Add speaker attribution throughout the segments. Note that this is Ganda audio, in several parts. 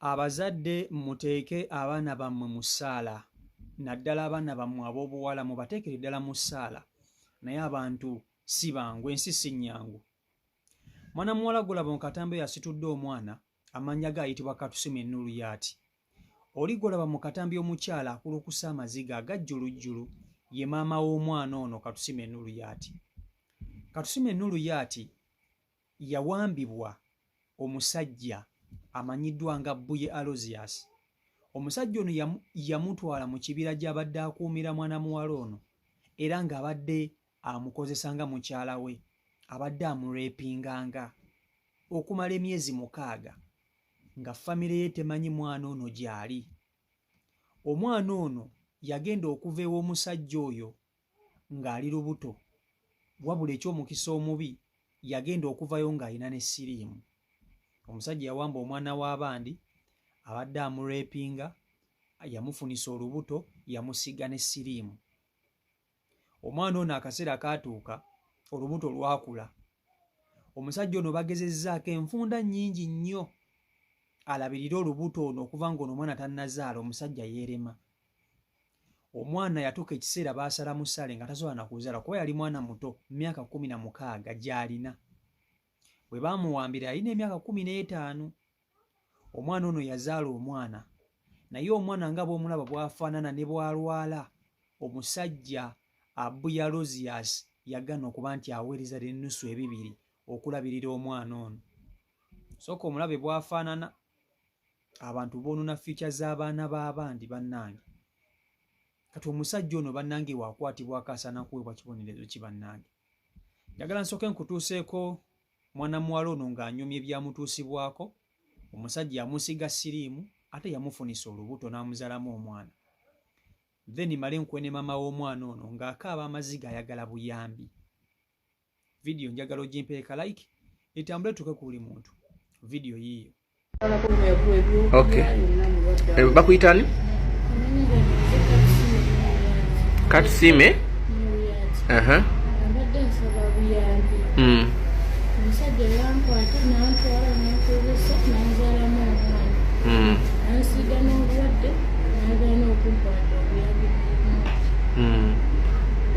Speaker 1: Abazadde muteeke abaana bammwe mu ssaala, naddala abaana bammwe ab'obuwala mubateekere ddala mu ssaala, naye abantu si bangu, ensi si nnyangu. Mwana muwala golaba mu katambi yasitudde omwana, amannya ge ayitibwa Katusime Nuruyati. Oli golaba mu katambi omukyala akulukusa amaziga agajjulujjulu, ye maama w'omwana ono Katusime Nuruyati. Katusime Nuruyati yawambibwa omusajja amanyiddwa nga Buye Aloysius. Omusajja ono yamutwala mu kibira gy'abadde akuumira mwana muwala ono, era ng'abadde amukozesa nga mukyala we, abadde amureepinganga okumala emyezi 6 nga famire ye temanyi mwana ono gy'ali. Omwana ono yagenda okuva ew'omusajja oyo ng'ali lubuto, wabula eky'omukisa omubi yagenda okuvayo ng'alina ne siriimu. Omusajja yawamba omwana w'abandi, abadde amureepinga, yamufunisa olubuto, yamusiga ne siriimu. Omwana ono akaseera kaatuuka, olubuto lwakula. Omusajja ono bagezezzaako enfunda nnyingi nnyo alabirire olubuto ono okuva ng'ono omwana tannazaala, omusajja yeerema. Omwana yatuuka ekiseera baasala mu ssale nga tasobola na kuzaala kuba yali mwana muto, myaka 16 gy'alina. Bwe baamuwambira yalina emyaka 15. Omwana ono yazaala omwana, naye omwana nga bw'omulaba bw'afaanana ne bw'alwala, omusajja Buye Aloysius yagaana okuba nti aweereza n'ennusu 2 okulabirira omwana ono. Sooka omulabe bw'afaanana, abantu boonona fiica z'abaana b'abandi bannange. Kati omusajja ono bannange waakwatibwa akasaana kuweebwa kibonerezo ki bannange? Njagala nsooke nkutuuseeko mwana muwala ono ng'anyumya ebyamutuusibwako. Omusajja yamusiga siriimu ate yamufunisa olubuto n'amuzaalamu omwana. Then male nkwene maama w'omwana ono ng'akaaba amaziga ayagala buyambi. Vidiyo njagala ogimpeeka like etambule tuke ku buli muntu. Vidiyo yiiyo.
Speaker 2: Okay. Bakuyitani? Katusime? Aha.
Speaker 3: Omusajja yankwata n'antwala n'ankozesa n'anzaalamu omwana. N'ansiiga n'obulwadde n'agaana okunkwata obuyambi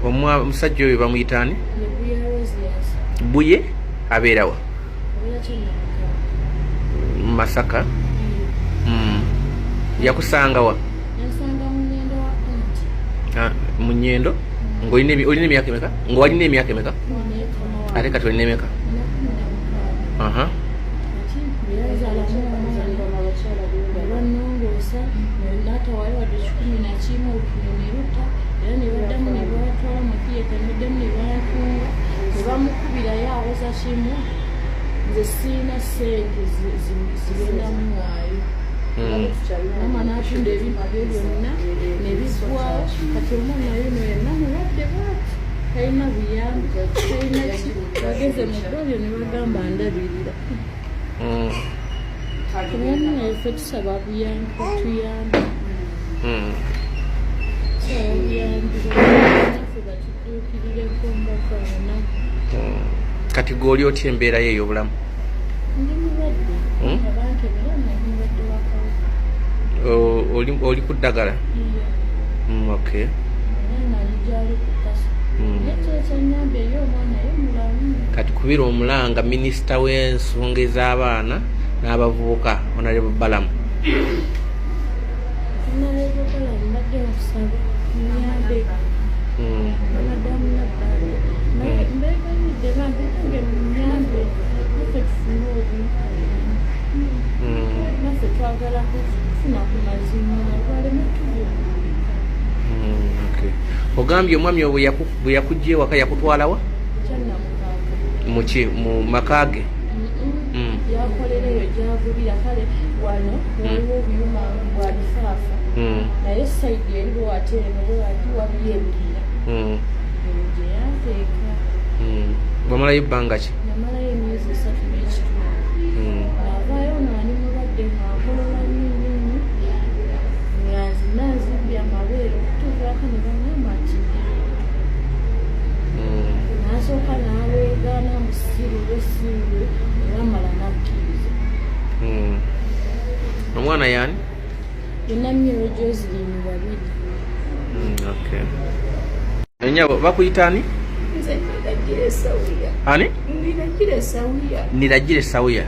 Speaker 3: bw'omwana.
Speaker 2: Omusajja oyo bamuyitani?
Speaker 3: Ye Buye Aloysius.
Speaker 2: Buye abeera wa?
Speaker 3: Abeera Kyennamaka.
Speaker 2: Masaka? Yakusanga wa?
Speaker 3: Yansanga mu Nnyendo wa Anti.
Speaker 2: Mu Nnyendo? Ng'olina emyaka emeka? Ng'olina emyaka emeka? Ate kati olina emeka? Aha.
Speaker 3: Yazaalamu omwana olwannongoosa n'atawaayo wadde 11 okuneruta, era ne baddamu ne batwala mu theatre, ne baddamu ne bantunga, ne bamukubirayo awoza kimu, nze siina ssente zigendamuwaayo. Maama n'atunda ebintu bye byonna ne biggwawo. Kati omwana yuno yenna mulwadde bw'ati, talina buyambi, talina ki. Bageze mu ddwaliro ne bagamba ndabirira. Kumwana naye ffe tusaba buyambi, batuyambe. Tusaba buyambi naffe batudduukirireko mbakaana.
Speaker 2: Kati gw'oli otya embeera ye ey'obulamu?
Speaker 3: Ndi mulwadde, abankebera naye mulwadde wa kawuka.
Speaker 2: Oli ku ddagala? Okay. Kati kubira omulanga minisita w'ensonga ez'abaana n'abavubuka Honorable Balamu. Ogambye omwami bwe yakujja ewaka yakutwala wa? Mu maka ge?
Speaker 3: Yakolereyo gyagubira kale wano waliwo obuyuma bwa lifaafa, naye sayidi eriwo ate eno bwewati waliyo ebirira gye yanteeka.
Speaker 2: Wamalayo ebbanga ki?
Speaker 3: Namalayo emyezi 3 n'ekitundu. Avaayo naani mulwadde ng'akolola nnyo nazibya amabeere okutuukaako ne bangamba nti n'asooka n'aleegaana musirwe era amala n'akkiriza.
Speaker 2: omwana yani
Speaker 3: Enamiro Joseline babiri.
Speaker 2: Okay. Enyabo bakuyitani?
Speaker 3: Nze niragire Sawia.
Speaker 2: Ani?
Speaker 3: Niragire Sawia.
Speaker 2: Niragire Sawia.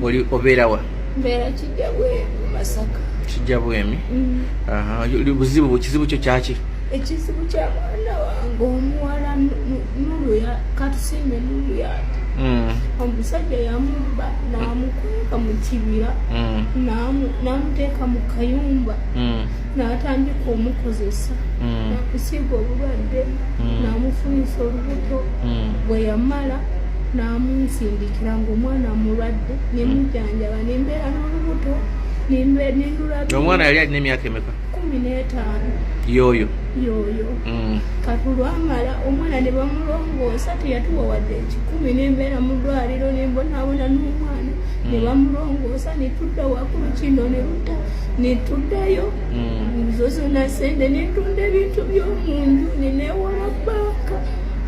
Speaker 2: Oli obeera wa?
Speaker 3: Mbeera Kijjabwe Masaka.
Speaker 2: Kijjabwemi. Aha, buzibu kizibu kyo kyaki?
Speaker 3: Ekizibu kya mwana wange omuwala Nuluya Katusimbe Nuluya. Omusajja yamubba n'amukweka mu kibira n'amuteeka mu kayumba n'atandika omukozesa n'akusiiga obulwadde n'amufunisa olubuto bwe yamala n'amunsindikira ng'omwana amulwadde nemujjanjaba nembeera n'olubuto nendulabi.
Speaker 2: Omwana yali alina emyaka emeka?
Speaker 3: 15.
Speaker 2: Yoyo
Speaker 3: katulwamala omwana ne bamulongoosa teyatuwa wadde ekikumi nembeera mu ddwaliro nembonaabona n'omwana ne bamulongoosa netudda wakulu kino neruta netuddayo zo zonna sente netunda ebintu by'omunju neneewola banka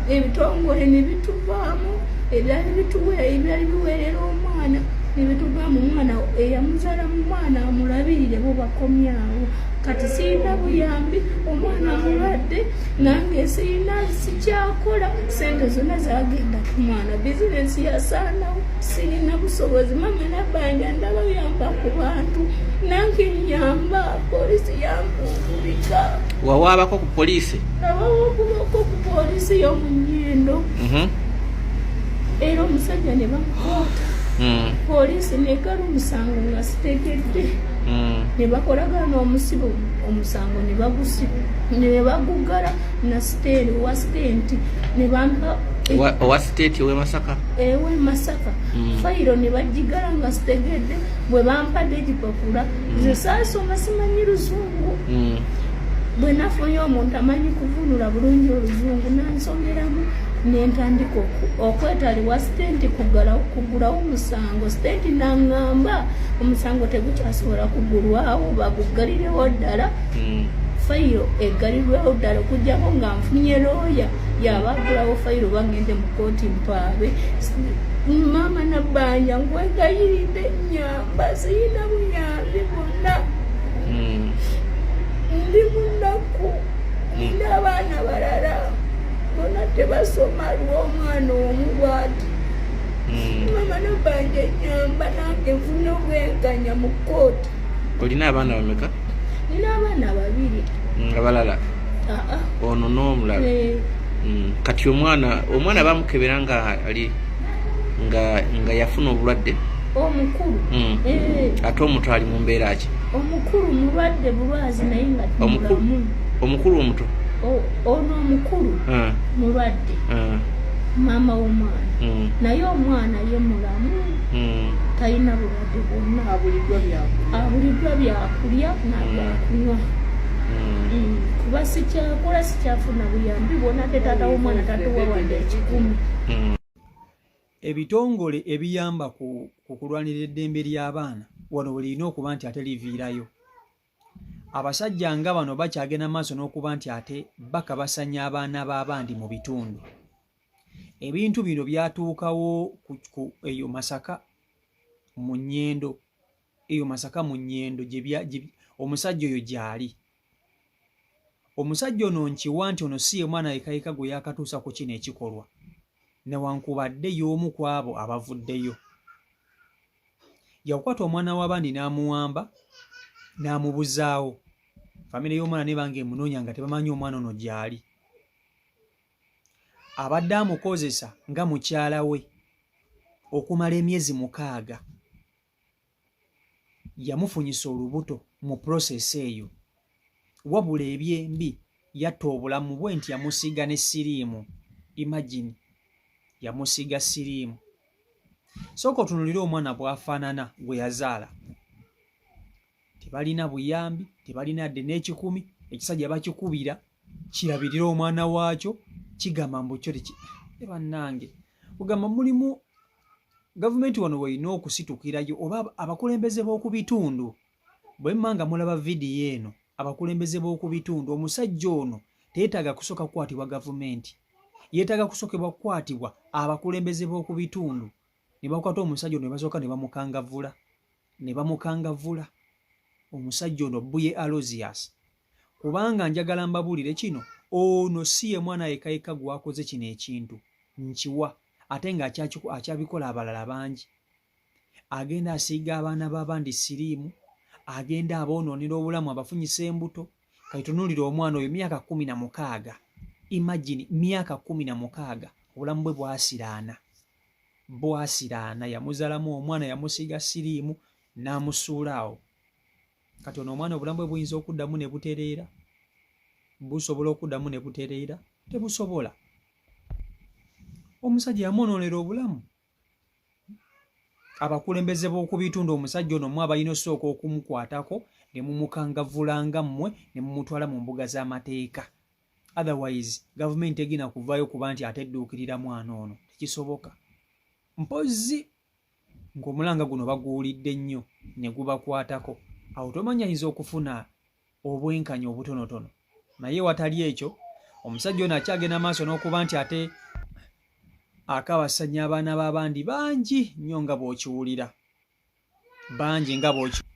Speaker 3: ebitongole ne bituvaamu ebyali biweerera omwana ne bituvaamu omwana eyamuzaala mu mwana amulabirire bo bakomyawo. Kati sirina buyambi omwana mulwadde nange sirina sikyakola sente zonna zagenda ku mwana bizinesi yasaanawo sirina busobozi mama nabbanja ndaba yamba ku bantu nange nyamba polisi yankungulika.
Speaker 2: Wawaabako ku polisi?
Speaker 3: Nabawaokubako ku polisi y'omu Nnyendo. Era omusajja ne bamukwata polisi negala omusango nga sitegedde ne bakolagana n'omusibo omusango ne bagugala na siteeri owa siteenti ne bampa
Speaker 2: owa siteeti ewe Masaka?
Speaker 3: Ewe Masaka. Fayiro ne bagigala nga sitegedde bwe bampadde ekipapula nze saasoma simanyi Luzungu. Bwe nafunye omuntu amanyi kuvunula bulungi Oluzungu nansomeramu nentandika okwetaliwa siteenti kugulawo omusango. Siteenti naŋŋamba omusango tegukyasobola kugulwawo bagugalirewo ddala. Fayiro eggalirwewo ddala okuggyako nga nfunye looya yabagulawo fayiro bagende mu kooti mpaabe. Maama nabbanja nkwegayiridde nnyamba siyina buyambi bwonna. Ndi munaku nina abaana balala bona tebasoma lw'omwana omu bw'ati. Maama nabbanja ennyamba nange nfuna obwenkanya mu kkooti.
Speaker 2: Olina abaana bameka?
Speaker 3: Nina abaana babiri.
Speaker 2: Abalala? Ono n'omulala? Kati omwana bamukebera nga ali nga yafuna obulwadde? Omukulu? Ate omuto ali mu mbeera ki?
Speaker 3: Omukulu mulwadde bulwazi naye nga mulamu.
Speaker 2: Omukulu omuto?
Speaker 3: Ono omukulu mulwadde maama w'omwana naye omwana ye mulamu talina bulwadde bwonna abuliddwa byakulya nabyakunywa. Kuba sikyakola sikyafuna buyambi bwonna te taata w'omwana tatuwa wadde ekikumi.
Speaker 1: Ebitongole ebiyamba ku kulwanirira eddembe ly'abaana wano bulina okuba nti ate liviirayo. Abasajja nga bano bakyagenda maaso n'okuba nti ate bakabasanya abaana b'abandi mu bitundu. Ebintu bino byatuukawo eyo Masaka mu Nnyendo. Eyo Masaka mu Nnyendo omusajja oyo gy'ali. Omusajja ono nkiwa nti ono si ye mwana yekayika gwe yakatuusa ku kino ekikolwa newankubadde y'omu ku abo abavuddeyo. Yakukwata omwana w'abandi n'amuwamba n'amubuzaawo. Famire y'omwana ne bange emunoonya nga tebamanyi omwana ono gy'ali. Abadde amukozesa nga mukyala we okumala emyezi 6. Yamufunyisa olubuto mu prosesi eyo. Wabula ebyembi yatta obulamu bwe nti yamusiiga ne siriimu. Imagine yamusiiga siriimu. Sooka otunuulire omwana bw'afaanana gwe yazaala. Tebalina buyambi, tebalina yadde n'ekikumi. Ekisajja bakikubira kirabirira omwana waakyo kigamba mbu kyo bannange kugamba mulimu gavumenti wano weerina okusitukirayo oba abakulembeze b'oku bitundu. Bwe mmanga mulaba vidiyo eno abakulembeze b'oku bitundu omusajja ono teyeetaaga kusooka kukwatibwa gavumenti. Yeetaaga kusookebwa kukwatibwa abakulembeze b'oku bitundu ne bakwata omusajja ono ne basooka ne bamukangavvula. omusajja ono Buye Aloysius, kubanga njagala mbabuulire kino, ono si ye mwana yekayeka gwakoze kino ekintu nkiwa, ate nga akyabikola abalala bangi. Agenda asiiga abaana b'abandi siriimu, agenda aboonoonera obulamu, abafunyisa embuto. Kayitunuulira omwana oyo myaka 16, imagine myaka 16, obulamu bwe bwasiraana, yamuzaalamu omwana, yamusiiga siriimu n'amusuula awo. Kati ono omwana obulamu bwe buyinza okuddamu ne butereera? Busobola okuddamu ne butereera? Tebusobola. Omusajja yamwonoonera obulamu. Abakulembeze b'oku bitundu omusajja ono mwe abalina osooka okumukwatako ne mumukangavvulanga mmwe ne mumutwala mu mbuga z'amateeka. Otherwise gavumenti egina kuvaayo kuba nti ate edduukirira mwana ono, tekisoboka. Mpozzi ng'omulanga guno baguwulidde nnyo ne gubakwatako, awo tomanya ayinza okufuna obwenkanya obutonotono. Naye watali ekyo, omusajja ono akyagenda maaso n'okuba nti ate akabasanya abaana b'abandi bangi nnyo nga bw'okiwulira, bangi nga bw'okiwulira.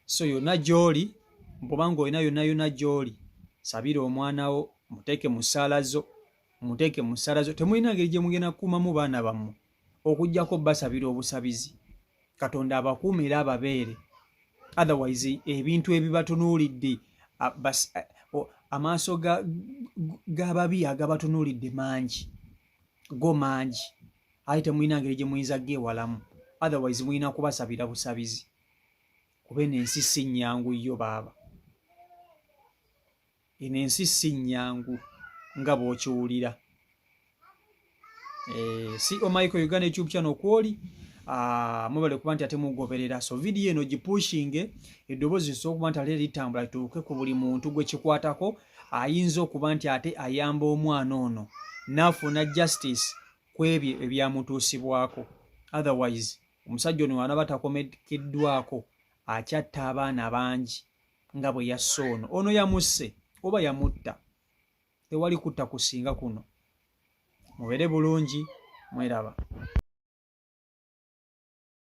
Speaker 1: So yonna gy'oli, bw'obanga olina yonna gy'oli, sabira omwana wo, muteeke mu ssaala zo. Temulina ngeri gye mugenda kukuumamu baana bammwe okuggyako basabira obusabizi. Katonda abakuumire ababeere. Otherwise ebintu ebibatunuulidde, amaaso g'ababi agabatunuulidde mangi, aye temulina ngeri gye muyinza geewalamu. Otherwise mulina kubasabira busabizi, kuba eno ensi si nnyangu yo baaba. Eno ensi si nnyangu nga bw'okiwulira. CEO Michael Uganda YouTube channel kwoli, mwebale kuba nti ate mugoberera. So video eno gipushinge, eddoboozi lisobola okuba nti ate litambula lituuke ku buli muntu gwe kikwatako, ayinza okuba nti ate ayamba omwana ono n'afuna justice ku ebyo ebyamutuusibwako. Otherwise omusajja ono anaaba takomekeddwako, akyatta abaana bangi nga bwe yasse ono yamusse oba yamutta. Tewali kutta kusinga kuno. Mubeere bulungi, mweraba.